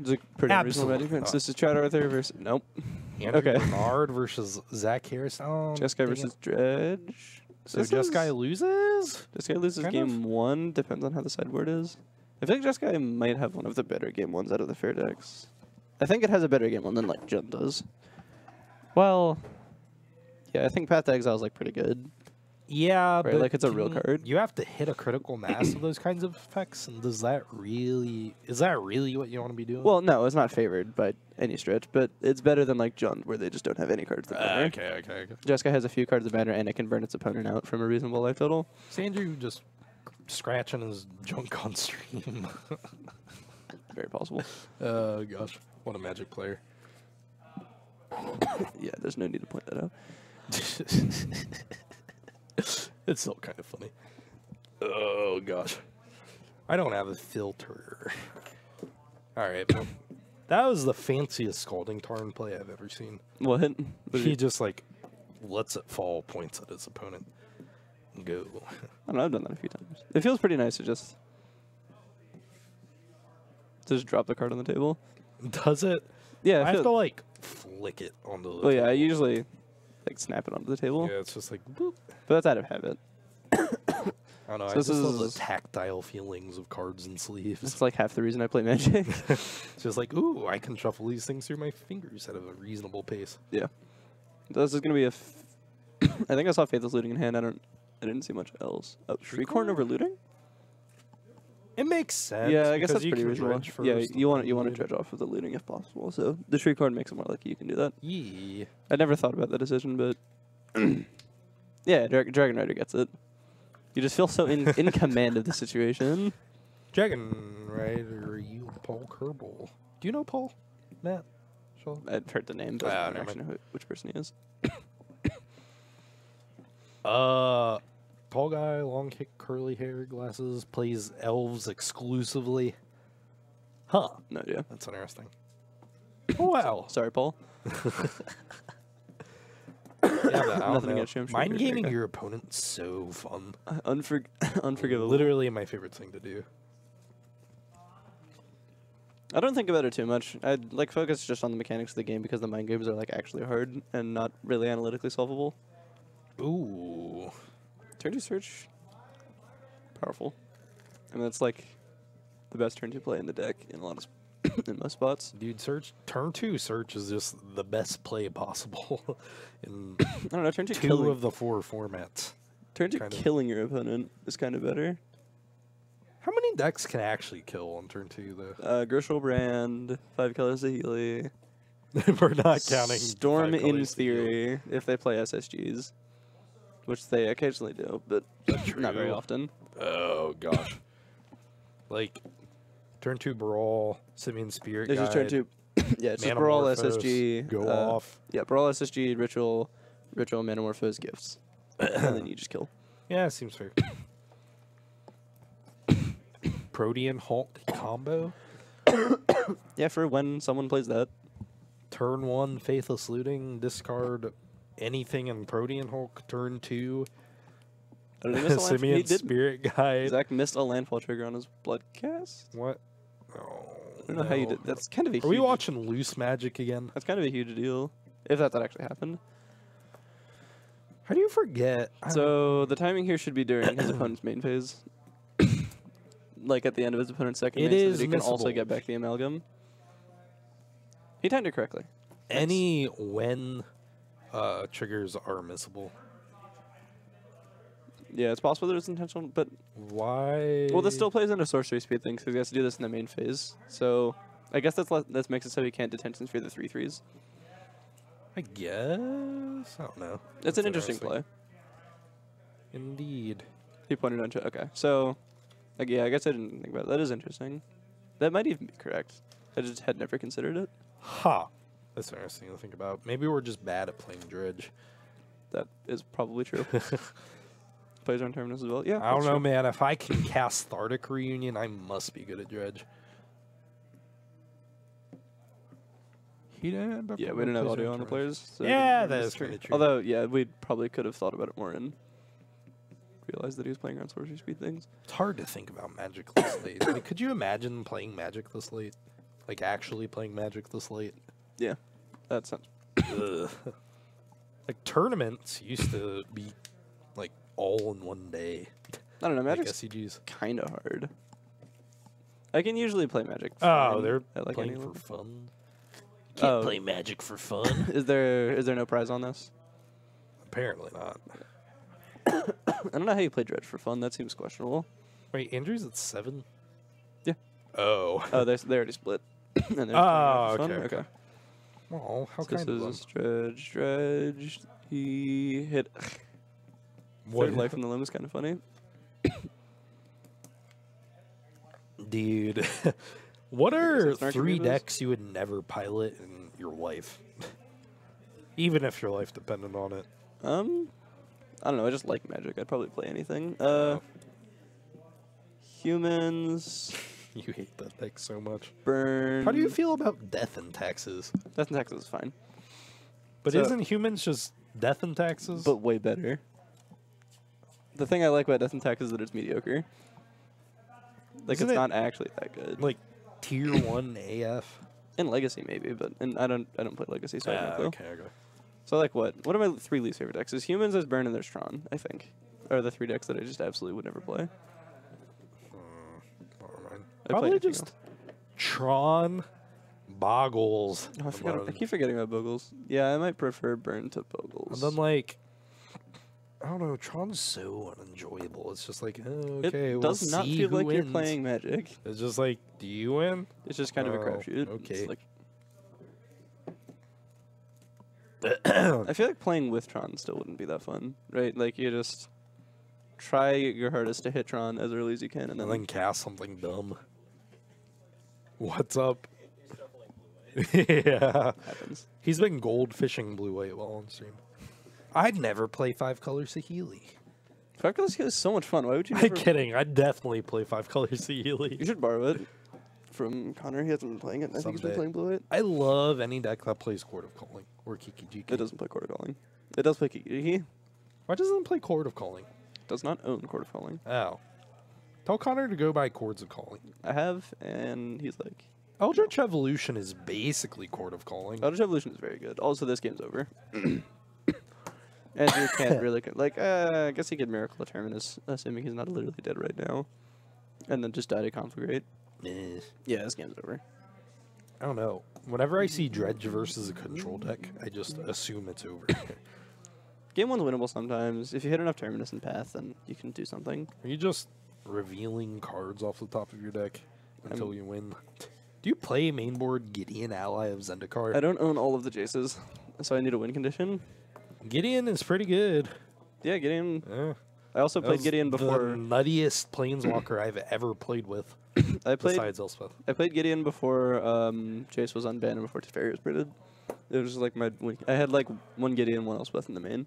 It's a pretty reasonable Magic defense. This is Chad Arthur versus... Nope. Andrew Bernhard versus Zach Harris. Oh, Jeskai versus Dredge. So Jeskai loses? Jeskai loses game 1. Depends on how the sideboard is. I think Jeskai might have one of the better game 1s out of the fair decks. I think it has a better game 1 than, like, Jun does. Well, yeah, I think Path to Exile is, like, pretty good. Yeah, right? but Like, it's a real card. You have to hit a critical mass of those kinds of effects, and is that really what you want to be doing? Well, no, it's not favored by any stretch, but it's better than, like, Jund, where they just don't have any cards that matter. Okay. Jeskai has a few cards that matter, and it can burn its opponent out from a reasonable life total. Is Andrew just scratching his junk on stream? Very possible. Oh, gosh. What a Magic player. Yeah, there's no need to point that out. It's still kind of funny. Oh, gosh. I don't have a filter. All right, well, that was the fanciest Scalding Tarn play I've ever seen. What? He just, like, lets it fall, points at his opponent, and go. I don't know, I've done that a few times. It feels pretty nice to just drop the card on the table. Does it? Yeah, I have to, like, flick it onto the well, table. yeah, I usually, like, snap it onto the table. Yeah, it's just like, boop. But that's out of habit. I don't know, So I just love the tactile feelings of cards and sleeves. It's like half the reason I play Magic. It's just like, ooh, I can shuffle these things through my fingers at a reasonable pace. Yeah. This is going to be a... I think I saw Faithless Looting in hand. I didn't see much else. Oh, Shriekhorn over Looting? It makes sense. Yeah, I guess that's you pretty can reasonable. dredge Yeah, first you and want then to dredge off with the Looting if possible. So the Shriekhorn makes it more likely you can do that. Yeah. I never thought about that decision, but... yeah, Dragon Rider gets it. You just feel so in command of the situation. Dragon Rider, you Paul Kerbal. Do you know Paul? Matt? Sure. I've heard the name, but I don't actually know which person he is. Tall guy, long kick, curly hair, glasses, plays elves exclusively. Huh. No idea. That's interesting. Oh, wow. Sorry, Paul. Yeah, but I don't Nothing know. against you, I'm sure Mind you're a gaming great guy. your opponent so fun. Unforgivable. Literally my favorite thing to do. I don't think about it too much. I'd like focus just on the mechanics of the game because the mind games are like actually hard and not really analytically solvable. Ooh. Turn 2 search, powerful. I mean that's like the best turn 2 play in the deck in a lot of in most spots. Dude, turn 2 search is just the best play possible in I don't know. Turn 2 two of the 4 formats. Turn 2 killing your opponent is kind of better. How many decks can actually kill on turn 2 though? Gershel Brand, 5 colors of Healy. We're not counting Storm in theory if they play SSGs, which they occasionally do, but not very often. Oh gosh. Like turn 2 Brawl, Simian Spirit It's Guide. just turn 2. Yeah, it's just Brawl, Manamorphose, SSG. Go off. Yeah, Brawl, SSG, Ritual, Manamorphose, Gifts. And then you just kill. Yeah, seems fair. Protean Hulk combo. Yeah, for when someone plays that. Turn 1 Faithless Looting, discard anything in Protean Hulk. Turn 2 Simian Spirit Guide. Zach missed a landfall trigger on his blood cast. What? I don't know how you did. That's kind of a. Are we watching Loose Magic again? That's kind of a huge deal, if that actually happened. How do you forget? So the timing here should be during his opponent's main phase, like at the end of his opponent's second It main, is so that he can also missable. get back the amalgam. He timed it correctly. Any when triggers are missable. Yeah, it's possible that it's intentional, but Why? well, this still plays into sorcery speed thing, because he has to do this in the main phase. So I guess that makes it so he can't detention sphere the 3/3s. I guess. I don't know. It's an interesting play. Indeed. He pointed on. Okay, so like, yeah, I guess I didn't think about it. That is interesting. That might even be correct. I just had never considered it. Ha! That's interesting to think about. Maybe we're just bad at playing Dredge. That is probably true. Plays on Terminus as well. Yeah, I don't that's know, true. man. If I can cast Thardic Reunion, I must be good at Dredge. Yeah, we didn't have audio on the players. So Yeah, that is pretty true. Although, yeah, we probably could have thought about it more and realized that he was playing around sorcery speed things. It's hard to think about Magic this late. Like, could you imagine playing Magic this late? Like actually playing Magic this late. Yeah, that sounds. Ugh. Like tournaments used to be like all in one day. I don't know. Like Magic's SCGs. kind of hard. I can usually play Magic. Oh, fine they're at, like, playing any for level. fun. You can't Oh. play Magic for fun. Is there no prize on this? Apparently not. I don't know how you play Dredge for fun. That seems questionable. Wait, Andrew's at 7? Yeah. Oh. Oh, they already split. And they're Oh, playing okay, for fun? okay. Well, how So kind this of is Dredge. He hit. What? Third life in the limb is kind of funny. Dude. What are Is that 3 Snarky decks you would never pilot in your life? Even if your life depended on it. I don't know. I just like Magic. I'd probably play anything. Oh. Humans. You hate that deck so much. Burn. How do you feel about Death and Taxes? Death and Taxes is fine, But So- isn't Humans just Death and Taxes? but way better. The thing I like about Death and Taxes is that it's mediocre. Like, Isn't it's it- not actually that good. like Tier 1 AF? In Legacy, maybe, but I don't play Legacy, so I don't know. Okay, okay. So, like, what are my 3 least favorite decks? Is Humans, there's Burn, and there's Tron, I think. Are the 3 decks that I just absolutely would never play. Never mind. I play Probably anything just else. Tron, Boggles. Oh, I and keep forgetting about Bogles. Yeah, I might prefer Burn to Bogles. then, like, I don't know, Tron's so unenjoyable. It's just like, oh, okay, it we'll does not see feel who like you're wins. playing Magic. It's just like, do you win? It's just kind of a Oh, crapshoot. okay. It's like, I feel like playing with Tron still wouldn't be that fun, right? Like, you just try your hardest to hit Tron as early as you can, and then, cast something dumb. What's up? Yeah. happens. He's been goldfishing blue-white while on stream. I'd never play 5-color Saheeli. 5 Colors is so much fun. Why would you I'm never... kidding. I'd definitely play 5-color Saheeli. You should borrow it from Connor. He hasn't been playing it. I think he's been Someday. playing Blue White. I love any deck that plays Court of Calling or Kiki Jiki. It doesn't play Court of Calling. It does play Kiki. Why doesn't it play Court of Calling? Does not own Court of Calling. Oh. Tell Connor to go buy Chords of Calling. I have, and he's like... Eldritch Evolution is basically Court of Calling. Eldritch Evolution is very good. Also, this game's over. Andrew can't really... I guess he could Miracle of Terminus, assuming he's not literally dead right now. And then just die to Conflagrate. Eh. Yeah, this game's over. I don't know. Whenever I see Dredge versus a control deck, I just assume it's over. Game 1's winnable sometimes. If you hit enough Terminus and Path, then you can do something. Are you just revealing cards off the top of your deck until you win? Do you play mainboard Gideon, ally of Zendikar? I don't own all of the Jaces, so I need a win condition. Gideon is pretty good. Yeah, Gideon. Yeah. I also That played was Gideon the before. nuttiest planeswalker I've ever played with, I played besides Elspeth. I played Gideon before Jace was unbanned and before Teferi was printed. It was like my win. I had like one Gideon, one Elspeth in the main.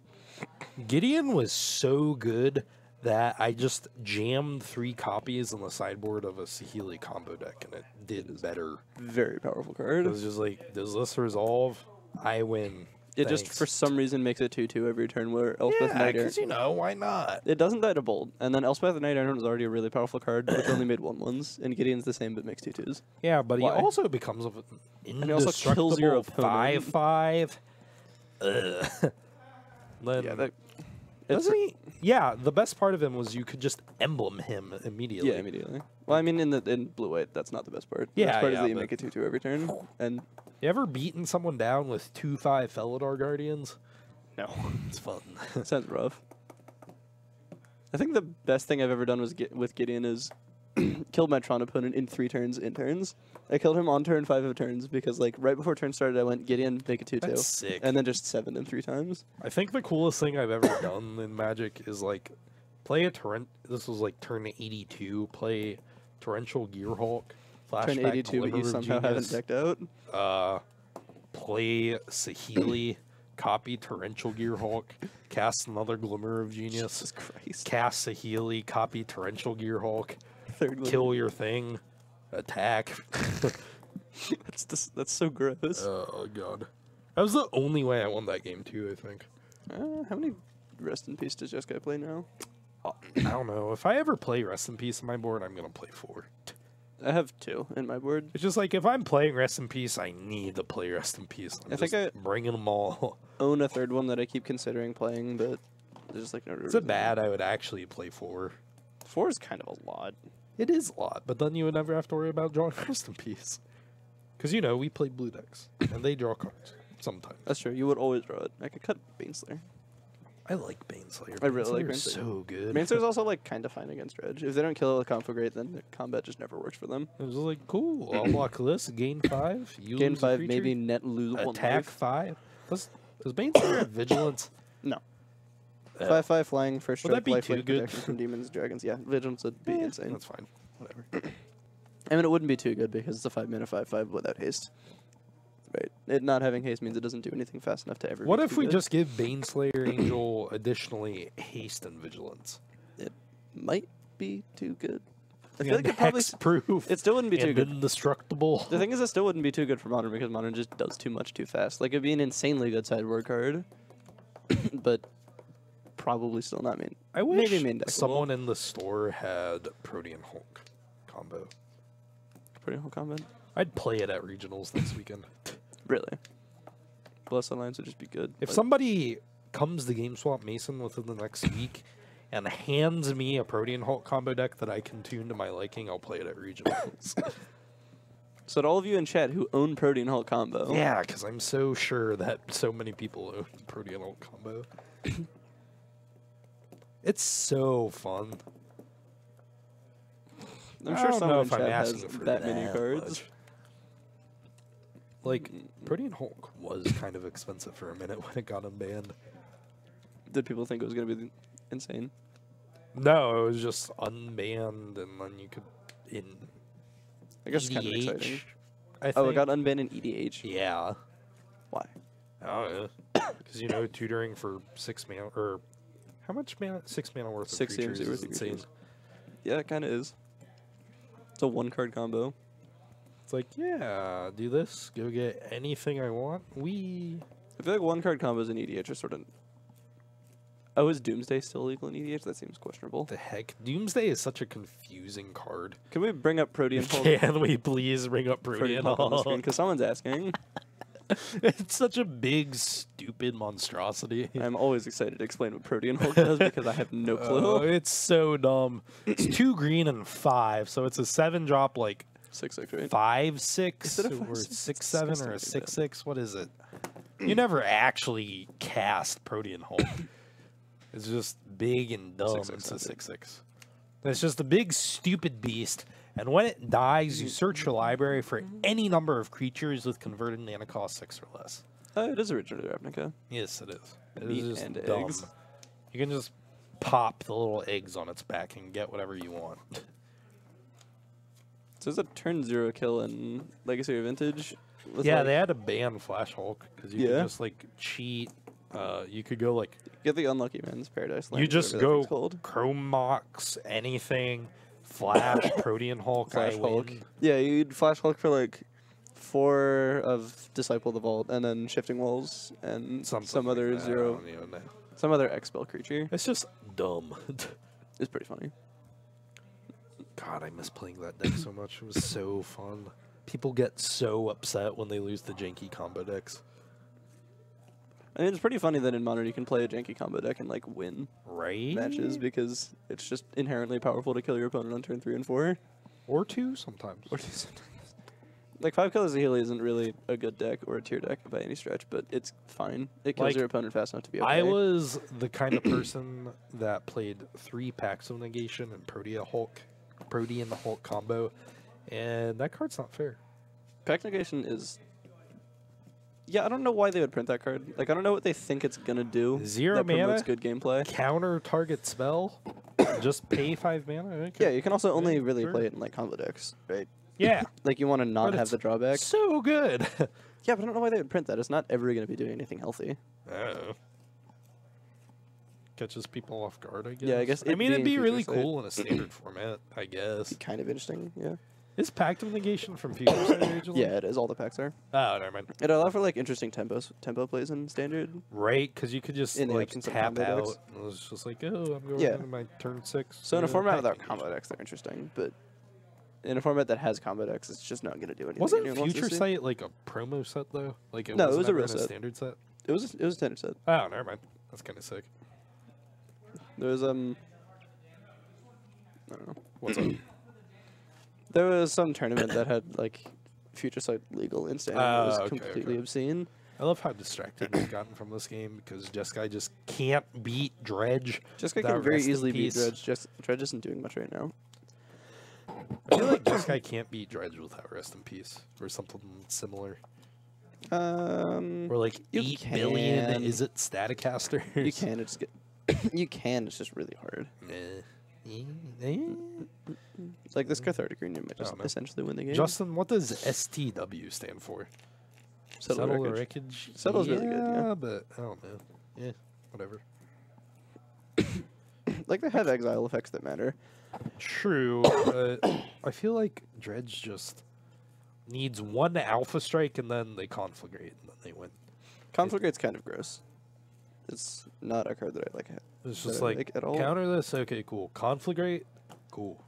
Gideon was so good that I just jammed 3 copies on the sideboard of a Saheeli combo deck, and it did better. Very powerful It card. was just like, does this resolve? I win. It just Thanks. for some reason makes it 2/2 every turn. Where Elspeth Yeah, Knight because why not? it doesn't die to Bolt, and then Elspeth Knight Iron is already a really powerful card, which only made 1/1s, and Gideon's the same but makes 2/2s. Yeah, but Why? he also becomes an he also kills your indestructible opponent. 5/5. Then Yeah, that. doesn't he? Yeah, the best part of him was you could just emblem him immediately. Yeah, immediately. Well, I mean, in Blue White, that's not the best part. The Yeah, best part is yeah, that you but- make it 2/2 every turn, and You ever beaten someone down with 2/5 Felidar Guardians? no, It's fun. sounds rough. I think the best thing I've ever done was with Gideon is killed my Tron opponent in 3 turns in turns. I killed him on turn 5 of turns because like right before turn started, I went Gideon, make it 2/2, That's sick. and then just 7 him 3 times. I think the coolest thing I've ever done in Magic is like play a torrent. This was like turn 82. Play Torrential Gearhulk. Turn Flashback 82, but you Glimmer of somehow haven't Genius, decked out. Play Saheeli. Copy Torrential Gearhulk. Cast another Glimmer of Genius. Jesus Christ. Cast Saheeli. Copy Torrential Gearhulk. Third one. Kill your thing. Attack. That's so gross. Oh god. That was the only way I won that game too, I think. How many Rest in Peace does Jeskai play now? I don't know. If I ever play Rest in Peace on my board, I'm gonna play 4. I have 2 in my board. It's just like if I'm playing Rest in Peace, I need to play Rest in Peace. I think I bringing them all. own a 3rd one that I keep considering playing, but there's just like no. Is it bad? I would actually play 4. 4 is kind of a lot. It is a lot, but then you would never have to worry about drawing Rest in Peace. Because, you know, we play blue decks, and they draw cards sometimes. That's true. You would always draw it. I could cut Baneslayer. I like Baneslayer. I really like Baneslayer's Baneslayer. so good. Baneslayer's also like kind of fine against Dredge. If they don't kill it with Conflagrate, then the combat just never works for them. It was like, cool, I'll block this, gain 5. You Gain lose a 5, creature, maybe net lose 1 attack life. 5. Does Baneslayer have Vigilance? No. Uh, 5/5 flying, first would that strike, be life too link good? protection from demons, dragons. Yeah, Vigilance would be insane. That's fine. Whatever. I mean, it wouldn't be too good because it's a 5-mana 5/5 without haste. Right. It not having haste means it doesn't do anything fast enough to ever. What be if too we good. just give Baneslayer Angel additionally haste and vigilance? It might be too good. I feel And like it probably. hexproof. It still wouldn't be too and good. indestructible. The thing is, it still wouldn't be too good for Modern because Modern just does too much too fast. Like, it'd be an insanely good sideboard card, but probably still not main. I wish maybe main deckable. someone in the store had Protean Hulk combo. Pretty whole combat. I'd play it at regionals next weekend. Really. Blessed Alliance would just be good. If but- somebody comes to GameSwap Mason within the next week and hands me a Protean Hulk combo deck that I can tune to my liking, I'll play it at regionals. So to all of you in chat who own Protean Hulk combo, Yeah, because I'm so sure that so many people own Protean Hulk combo. It's so fun. I'm I sure don't someone know in if I'm chat has asking for that many that cards. much. Like, Protean Hulk was kind of expensive for a minute when it got unbanned. Did people think it was going to be insane? No, it was just unbanned, and then you could in I guess it's kind of EDH, exciting. I think. Oh, it got unbanned in EDH? Yeah. Why? Oh, yeah. Because, you know, tutoring for 6 mana, or how much mana? 6 mana worth 6 of creatures CMC is worth of insane. creatures. Yeah, it kind of is. It's a 1-card combo. It's like, yeah, do this, go get anything I want. I feel like 1-card combos in EDH are sort of... Oh, is Doomsday still legal in EDH? That seems questionable. The heck? Doomsday is such a confusing card. Can we bring up Protean Hulk? Can we please bring up Protean Hulk on the screen? Hulk? Because someone's asking. It's such a big, stupid monstrosity. I'm always excited to explain what Protean Hulk does because I have no clue. Oh, it's so dumb. It's 2 green and 5, so it's a 7-drop, like 6/6, right? 5/6 Is it a or 5/6? 6/7 or a Disgusting. 6/6. What is it? You never actually cast Protean Hulk. It's just big and dumb. 6/6, It's a I think. 6/6. It's just a big stupid beast. And when it dies, you search your library for any number of creatures with converted mana cost 6 or less. Oh, it is originally Ravnica. Yes, it is. It Meat is just and dumb. eggs. You can just pop the little eggs on its back and get whatever you want. So there's a turn 0 kill in Legacy or Vintage. with, Yeah, like, they had to ban Flash Hulk because you Yeah? could just like cheat. You could go like Get the Unlucky Man's Paradise Land. you just whatever that go thing's called. Chrome Mox, anything, Flash, Protean Hulk, Flash I Hulk. win. Yeah, you'd Flash Hulk for like 4 of Disciple of the Vault, and then Shifting Walls, and Something some like other that, I 0, don't even know. some other X-Spell creature. It's just dumb. It's pretty funny. God, I miss playing that deck so much. It was so fun. People get so upset when they lose the janky combo decks. I mean, it's pretty funny that in Modern you can play a janky combo deck and like win Right? matches because it's just inherently powerful to kill your opponent on turn 3 and 4. Or 2 sometimes. Like 5 Colors of Healy isn't really a good deck or a tier deck by any stretch, but it's fine. It kills Like, your opponent fast enough to be okay. I was the kind of person that played 3 Packs of Negation and Protean Hulk combo, and that card's not fair. Pact Negation is... Yeah, I don't know why they would print that card. Like, I don't know what they think it's gonna do. 0 that promotes mana? good gameplay. Counter target spell, just pay 5 mana. Okay. Yeah, you can also only really sure. play it in like combo decks, right? Yeah, Like you want to not But have it's the drawback. so good. Yeah, but I don't know why they would print that. It's not ever going to be doing anything healthy. Catches people off guard, I guess. Yeah, I guess I it mean, it'd be being really Future Sight- cool in a standard format, I guess. Kind of interesting, yeah. Is Pact of Negation from Future Sight originally? Yeah, it is. All the packs are. Oh, never mind. It allows for like interesting tempo plays in standard. Right, because you could just In the like absence of tap combo out. decks. And it was just like, oh, I'm going Yeah. into my turn 6. So in a format Pact without Negation. combo decks, they're interesting, but in a format that has combo decks, it's just not going to do anything. Wasn't anyone wants to Future see. Sight like a promo set though? Like No, it wasn't was a real ever in set. standard set. It was a standard set. Oh, never mind. That's kind of sick. There was I don't know. What's up? There was some tournament that had like Future Sight legal in standard. It was completely obscene. I love how distracted we've gotten from this game because Jeskai just can't beat Dredge. Jeskai can very easily beat Dredge. Dredge isn't doing much right now. I feel like Jeskai can't beat Dredge without Rest in Peace or something similar. Or like 8 billion, is it Staticaster? You can, it's get you can, it's just really hard. Like this Cathartic Union might just essentially win the game. Justin, what does STW stand for? Settle Wreckage. Settle's really good, yeah. But I don't know. Yeah, whatever. Like they have exile effects that matter. True, but I feel like Dredge just needs one Alpha Strike and then they conflagrate and then they win. Conflagrate's kind of gross. It's not a card that I like. It's just like at all. Counter this, okay, cool. Conflagrate, cool.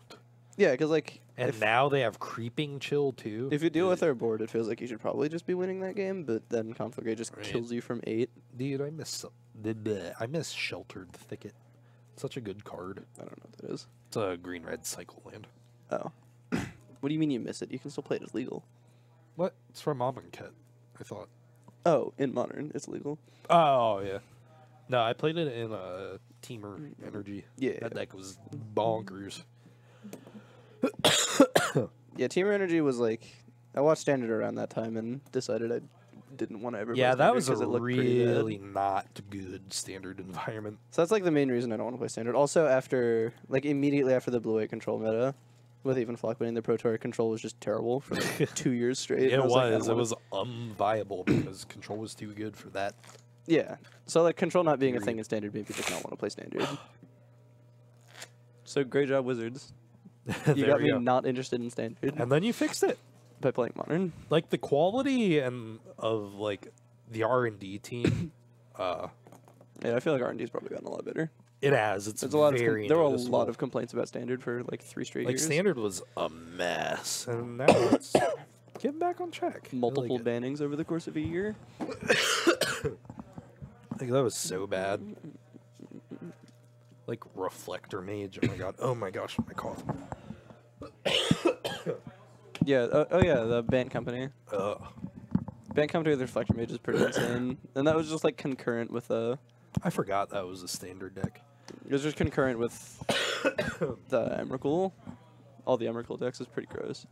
Yeah, because like, and now they have Creeping Chill too. If you deal with their board, it feels like you should probably just be winning that game. But then Conflagrate just kills you from 8. Dude, I miss Sheltered Thicket. Such a good card. I don't know what that is. It's a green-red cycle land. Oh, what do you mean you miss it? You can still play it as legal. What? It's from Amonkhet, I thought. Oh, in Modern, it's legal. Oh yeah. No, I played it in Teamer Energy. Yeah, that deck was bonkers. Yeah, Teamer Energy was like, I watched Standard around that time and decided I didn't want to ever. Yeah, play that was a really not good Standard environment. So that's like the main reason I don't want to play Standard. Also, after like immediately after the Blue-White control meta, with even Flock winning, the Pro Tour control was just terrible for like 2 years straight. It was unviable because control was too good for that. Yeah, so like control not being a thing in Standard made me just not want to play Standard. So great job, Wizards. You got me not interested in Standard. And then you fixed it by playing Modern. Like the quality and of like the R&D team. Yeah, I feel like R&D's probably gotten a lot better. It has. It's there were a lot of complaints about Standard for like 3 straight years. Like Standard was a mess, and now it's getting back on track. Multiple bannings over the course of a year. Like that was so bad. Like Reflector Mage. Oh my god. Oh my gosh, my cough. Yeah. Oh yeah, the Bant Company. Bant Company with Reflector Mage is pretty insane, and that was just like concurrent with I forgot that was a Standard deck. It was just concurrent with the Emrakul. All the Emrakul decks is pretty gross.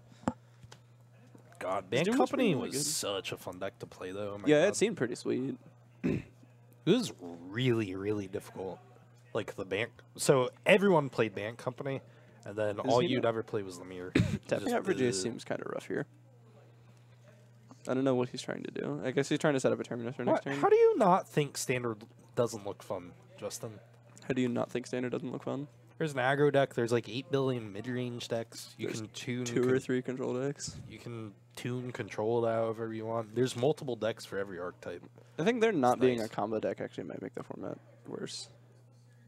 God, Bant Company was such a fun deck to play though. Oh yeah, it seemed pretty sweet. It was really, really difficult. Like the Bant. So everyone played Bant Company, and then all you'd ever play was Lemire. Tapping out for Jace seems kind of rough here. I don't know what he's trying to do. I guess he's trying to set up a Terminus for next turn. How do you not think Standard doesn't look fun, Justin? How do you not think Standard doesn't look fun? There's an aggro deck. There's like 8 billion mid-range decks. You can tune 2 or 3 control decks. You can tune control it however you want. There's multiple decks for every archetype. I think there not being a combo deck actually might make the format worse.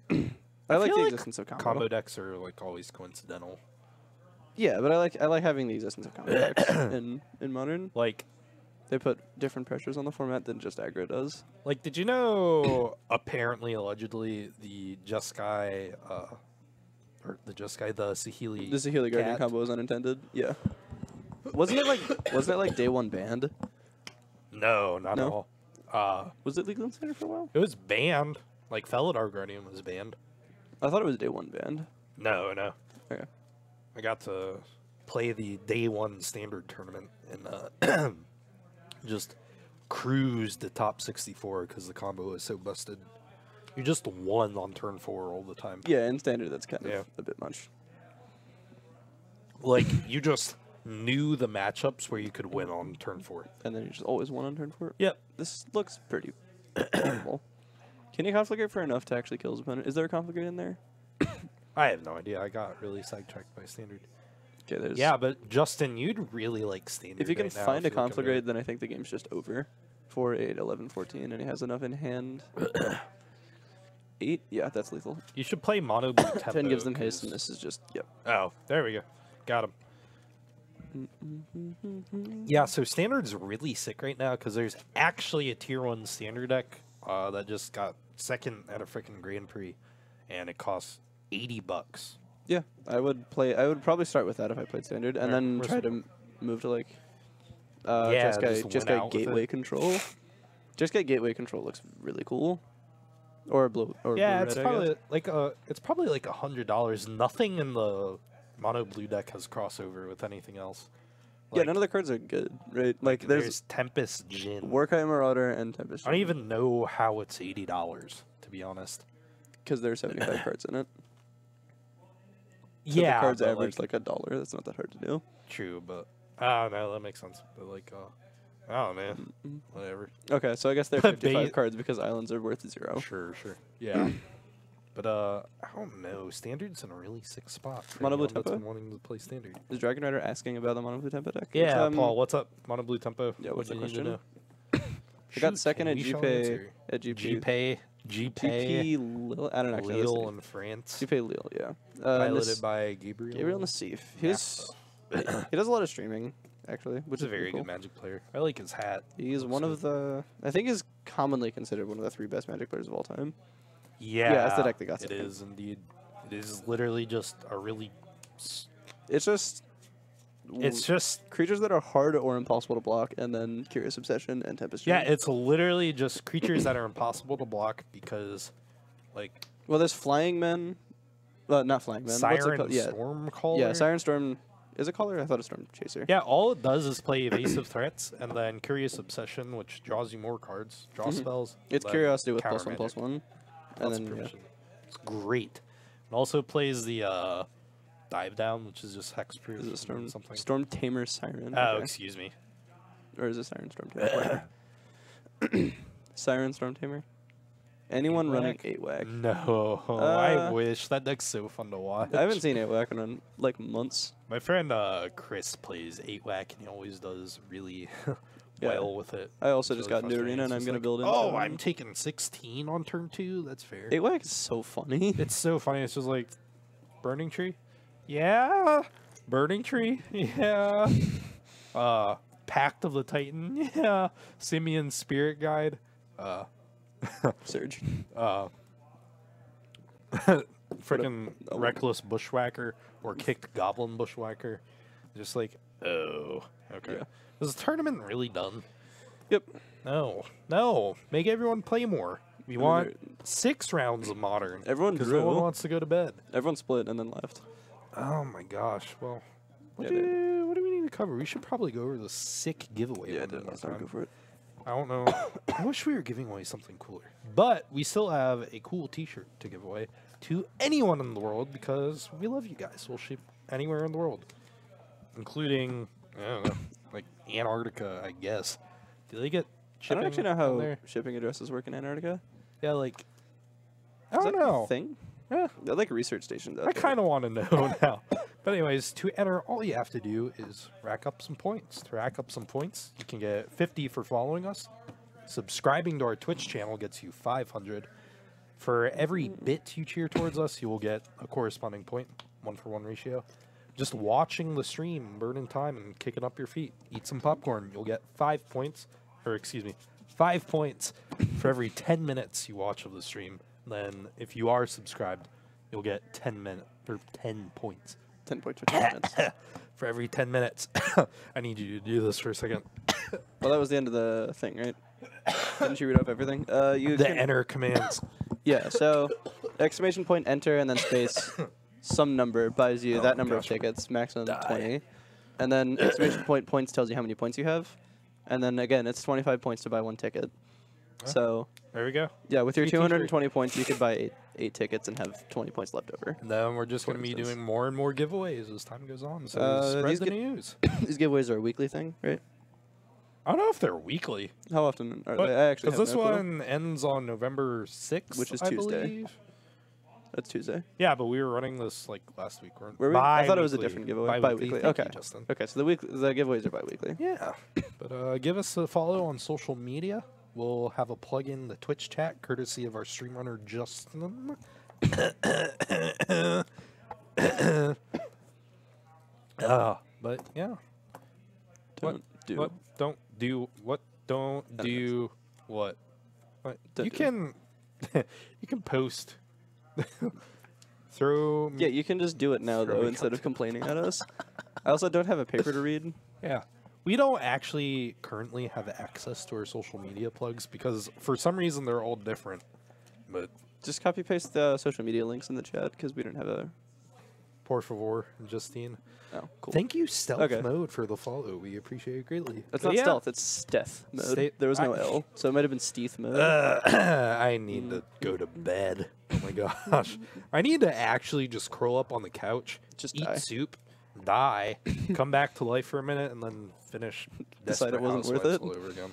I like the existence of combo decks are like always coincidental. Yeah, but I like having the existence of combo decks in Modern. Like they put different pressures on the format than just aggro does. Like, did you know? Apparently, allegedly, the Jeskai, the Sahili Guardian combo was unintended. Yeah. Wasn't it like day 1 banned? No, not at all. Was it legal in Standard for a while? It was banned. Like Felidar Guardian was banned. I thought it was day 1 banned. No. Okay. I got to play the day 1 Standard tournament and just cruised the top 64 because the combo was so busted. You just won on turn 4 all the time. Yeah, in Standard that's kind of a bit much. Like, you just knew the matchups where you could win on turn 4. And then you just always won on turn 4? Yep. This looks pretty normal. Can you conflagrate for enough to actually kill his opponent? Is there a conflagrate in there? I have no idea. I got really sidetracked by Standard. Okay, there's... Yeah, but Justin, you'd really like Standard. If you can find a conflagrate, then I think the game's just over. 4, 8, 11, 14, and he has enough in hand. 8? Yeah, that's lethal. You should play Mono Blue Tempo. 10 gives them haste, and this is just, yep. Oh, there we go. Got him. Yeah, so Standard's really sick right now because there's actually a Tier 1 Standard deck that just got second at a freaking Grand Prix, and it costs $80. Yeah, I would probably start with that if I played Standard, and then where's try the- to move to like Yeah, Jeskai just win out with Gateway it. Control. Jeskai Gateway Control looks really cool. Or blue. Or Yeah, blue it's red, I guess. probably like $100. Nothing in the mono blue deck has crossover with anything else. Yeah, Like, none of the cards are good, right? Like there's Tempest Jin. Warkai Marauder and Tempest. I don't even know how it's $80, to be honest. because there are 75 cards in it. So Yeah, the cards but, average like $1. That's not that hard to do. true, but I don't know, that makes sense. But like, I don't know, man. Whatever. Okay, so I guess they're But 55 cards because islands are worth 0. Sure. Yeah. But I don't know. Standard's in a really sick spot. For Mono blue anyone that's tempo? been wanting to play Standard. Is Dragon Rider asking about the Mono Blue Tempo deck? Yeah, It's, Paul. What's up? Mono blue tempo. Yeah, what's What the do you need to question? know? I got Shoot, second can at we shall GP. answer? At GP. GP. Lille. I don't actually know. Lille in France. GP Lille, yeah. Piloted by Gabriel. Gabriel Nassif. He does a lot of streaming, actually, which He's a is very cool. good Magic player. I like his hat. He's one of the, I think he's commonly considered one of the 3 best Magic players of all time. Yeah, that's the deck that got it second. is indeed. It is literally just a really. It's just It's just creatures that are hard or impossible to block, and then Curious Obsession and Tempest. yeah. Dream. It's literally just creatures that are impossible to block because, like, Well, there's Flying Men. Not Flying Men. What's it Siren called? Yeah. Stormcaller. Yeah, Siren Storm. Is it Caller? I thought it was Storm Chaser. Yeah, all it does is play evasive threats, and then Curious Obsession, which draws you more cards, draw spells. It's then Curiosity with counter +1/+1. magic. And Lots then, of yeah. permission. It's great. It also plays the Dive Down, which is just hexproof. Is it and Storm, Storm Tamer Siren? Oh, Okay. excuse me. Or is it Siren Storm Tamer? Siren Storm Tamer? Anyone running 8-Wack? No, I wish. That deck's so fun to watch. I haven't seen 8-Wack in like months. My friend Chris plays 8-Wack, and he always does really Yeah. well with it. I also It's just really got New frustrating. Arena, and It's I'm just going to like, build into oh, I'm taking 16 on turn 2? That's fair. 8-Wack is so funny. It's so funny. It's just like, Burning Tree? Yeah. Burning Tree? Yeah. Pact of the Titan? Yeah. Simeon's Spirit Guide? Surge. Freaking Reckless Bushwhacker or Kicked Goblin Bushwhacker. Just like, oh. Okay. Yeah. Is the tournament really done? Yep. No. Make everyone play more. We want 6 rounds of Modern. Everyone because drew. no one wants to go to bed. Everyone split and then left. Oh my gosh. Well, what Yeah, do we need to cover? We should probably go over the sick giveaway. one more Let's not time. go for it. I don't know. I wish we were giving away something cooler. But we still have a cool t-shirt to give away to anyone in the world because we love you guys. We'll ship anywhere in the world, including, I don't know, like Antarctica, I guess. Do they get I shipping don't actually know on how there? shipping addresses work in Antarctica. Yeah, like, I Is don't that a know. thing? Yeah. They're like research stations out I there. kind of want to know now. But anyways, to enter, all you have to do is rack up some points. To rack up some points, you can get 50 for following us. Subscribing to our Twitch channel gets you 500. For every bit you cheer towards us, you will get a corresponding point, 1-for-1 ratio. Just watching the stream, burning time, and kicking up your feet. Eat some popcorn, you'll get 5 points. Or excuse me, 5 points for every 10 minutes you watch of the stream. Then, if you are subscribed, you'll get 10 points 10 points for 10 minutes. for every 10 minutes. I need you to do this for a second. Well, that was the end of the thing, right? Didn't you read off everything? You The can- enter commands. Yeah, so exclamation point enter and then space some number buys you that number of gotcha. tickets, maximum Die. 20. And then exclamation point points tells you how many points you have. And then again, it's 25 points to buy 1 ticket. So, There we go. yeah, with your Free t-shirt. 220 points, you could buy 8 tickets and have 20 points left over. And then we're just going to be instance. doing more and more giveaways as time goes on. So spread these the get- news. These giveaways are a weekly thing, right? I don't know if they're weekly. How often are But they? I actually because have this no clue. one ends on November 6th, Which is I Tuesday. believe. That's Tuesday. Yeah, but we were running this like last week, weren't Were we? I thought it was a Bi-weekly. different giveaway. Bi-weekly. Bi-weekly. Thank Okay. you, Justin. Okay, so the giveaways are bi-weekly. Yeah. But give us a follow on social media. We'll have a plug in the Twitch chat, courtesy of our stream runner, Justin. But yeah, Don't do. What? Don't do what? Don't do what? What? Don't You do. can you can post. Throw. Yeah, you can just do it now though Throwing instead of complaining at us. I also don't have a paper to read. Yeah. We don't actually currently have access to our social media plugs because for some reason they're all different. But Just copy paste the social media links in the chat because we don't have a. por favor, Justine. Oh, cool. Thank you, Stealth Okay. Mode, for the follow. We appreciate it greatly. It's But not yeah, stealth. It's Steth mode. There was no L, so it might have been Steeth mode. I need to go to bed. Oh my gosh. I need to actually just curl up on the couch, Just eat die. soup, die, come back to life for a minute, and then finish Decide it Desperate wasn't worth Housewives it. all over again.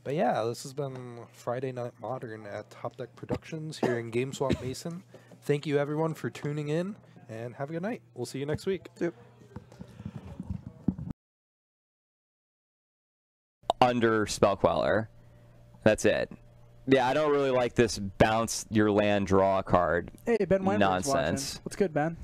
But yeah, this has been Friday Night Modern at Top Deck Productions here in GameSwap Mason. Thank you everyone for tuning in, and have a good night. We'll see you next week. Yep. Under Spellqueller. That's it. Yeah, I don't really like this bounce your land, draw a card Hey, Ben Weinberg's nonsense. watching. What's good, Ben?